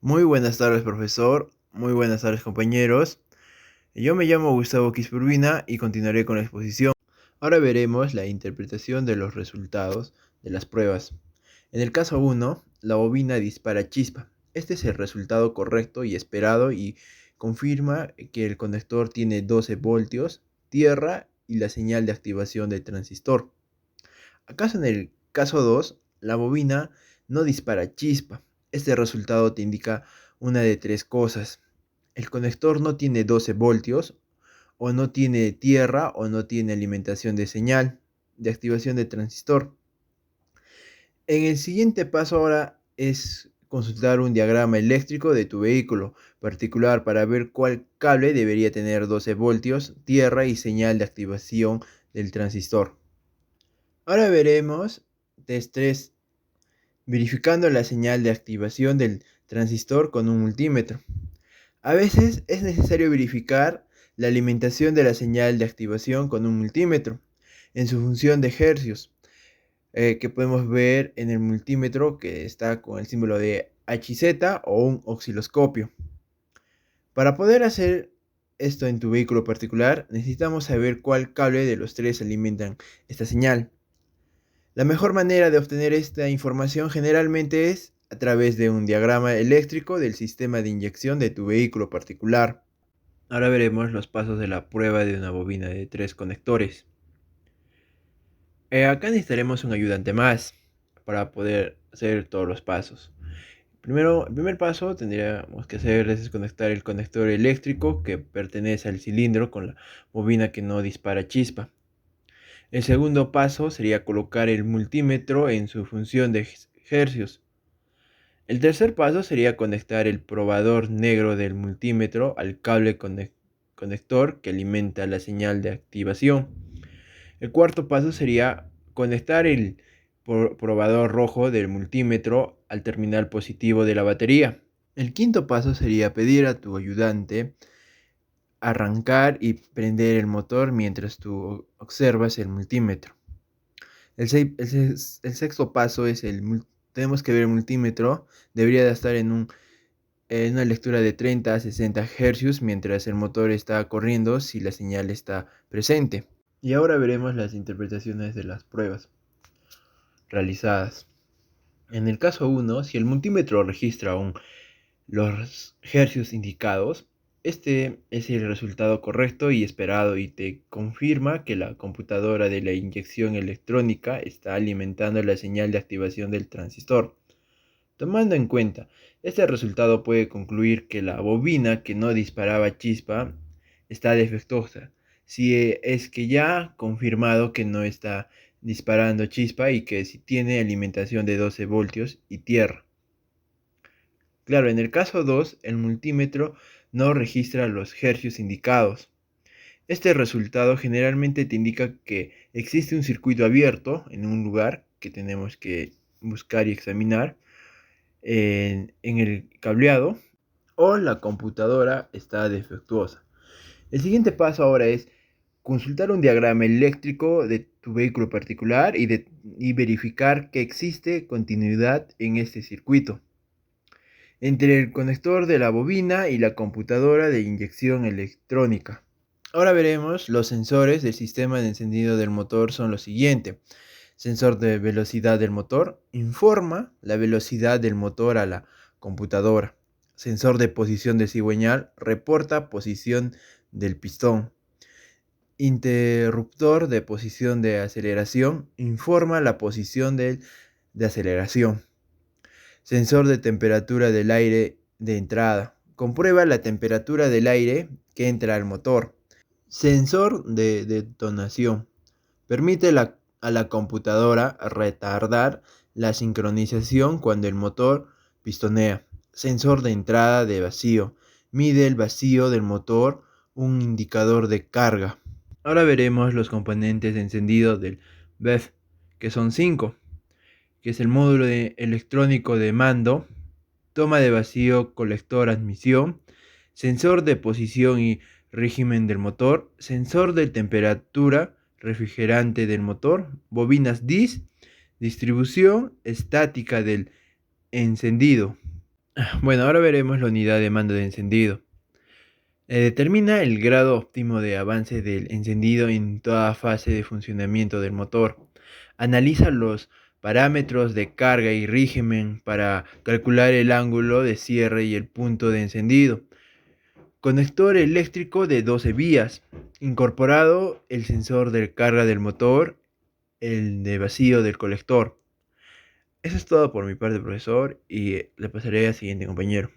Muy buenas tardes, profesor. Muy buenas tardes, compañeros. Yo me llamo Gustavo Quispurvina y continuaré con la exposición. Ahora veremos la interpretación de los resultados de las pruebas. En el caso 1, la bobina dispara chispa. Este es el resultado correcto y esperado y confirma que el conector tiene 12 voltios, tierra y la señal de activación del transistor. ¿Acaso en el caso 2, la bobina no dispara chispa? Este resultado te indica una de tres cosas. El conector no tiene 12 voltios, o no tiene tierra, o no tiene alimentación de señal de activación del transistor. En el siguiente paso ahora es consultar un diagrama eléctrico de tu vehículo particular para ver cuál cable debería tener 12 voltios, tierra y señal de activación del transistor. Ahora veremos test 3, verificando la señal de activación del transistor con un multímetro. A veces es necesario verificar la alimentación de la señal de activación con un multímetro en su función de hercios, que podemos ver en el multímetro que está con el símbolo de HZ o un osciloscopio. Para poder hacer esto en tu vehículo particular, necesitamos saber cuál cable de los tres alimentan esta señal. La mejor manera de obtener esta información generalmente es a través de un diagrama eléctrico del sistema de inyección de tu vehículo particular. Ahora veremos los pasos de la prueba de una bobina de 3 conectores. Acá necesitaremos un ayudante más para poder hacer todos los pasos. Primero, el primer paso tendríamos que hacer es desconectar el conector eléctrico que pertenece al cilindro con la bobina que no dispara chispa. El segundo paso sería colocar el multímetro en su función de hercios. El tercer paso sería conectar el probador negro del multímetro al cable conector que alimenta la señal de activación. El cuarto paso sería conectar el probador rojo del multímetro al terminal positivo de la batería. El quinto paso sería pedir a tu ayudante arrancar y prender el motor mientras tú observas el multímetro. El sexto paso es tenemos que ver el multímetro, debería de estar en una lectura de 30 a 60 Hz mientras el motor está corriendo si la señal está presente. Y ahora veremos las interpretaciones de las pruebas realizadas. En el caso 1, si el multímetro registra los hercios indicados, este es el resultado correcto y esperado y te confirma que la computadora de la inyección electrónica está alimentando la señal de activación del transistor. Tomando en cuenta este resultado, puede concluir que la bobina que no disparaba chispa está defectuosa, si es que ya ha confirmado que no está disparando chispa y que si tiene alimentación de 12 voltios y tierra. Claro, en el caso 2, el multímetro no registra los hercios indicados. Este resultado generalmente te indica que existe un circuito abierto en un lugar que tenemos que buscar y examinar en el cableado, o la computadora está defectuosa. El siguiente paso ahora es consultar un diagrama eléctrico de tu vehículo particular y verificar que existe continuidad en este circuito entre el conector de la bobina y la computadora de inyección electrónica. Ahora veremos los sensores del sistema de encendido del motor. Son los siguientes. Sensor de velocidad del motor informa la velocidad del motor a la computadora. Sensor de posición de cigüeñal reporta posición del pistón. Interruptor de posición de aceleración informa la posición de aceleración. Sensor de temperatura del aire de entrada. Comprueba la temperatura del aire que entra al motor. Sensor de detonación. Permite a la computadora retardar la sincronización cuando el motor pistonea. Sensor de entrada de vacío. Mide el vacío del motor, un indicador de carga. Ahora veremos los componentes de encendido del BEF, que son 5, que es el módulo electrónico de mando, toma de vacío, colector, admisión, sensor de posición y régimen del motor, sensor de temperatura, refrigerante del motor, bobinas DIS, distribución estática del encendido. Bueno, ahora veremos la unidad de mando de encendido. Determina el grado óptimo de avance del encendido en toda fase de funcionamiento del motor. Analiza los parámetros de carga y régimen para calcular el ángulo de cierre y el punto de encendido. Conector eléctrico de 12 vías. Incorporado el sensor de carga del motor, el de vacío del colector. Eso es todo por mi parte, profesor, y le pasaré al siguiente compañero.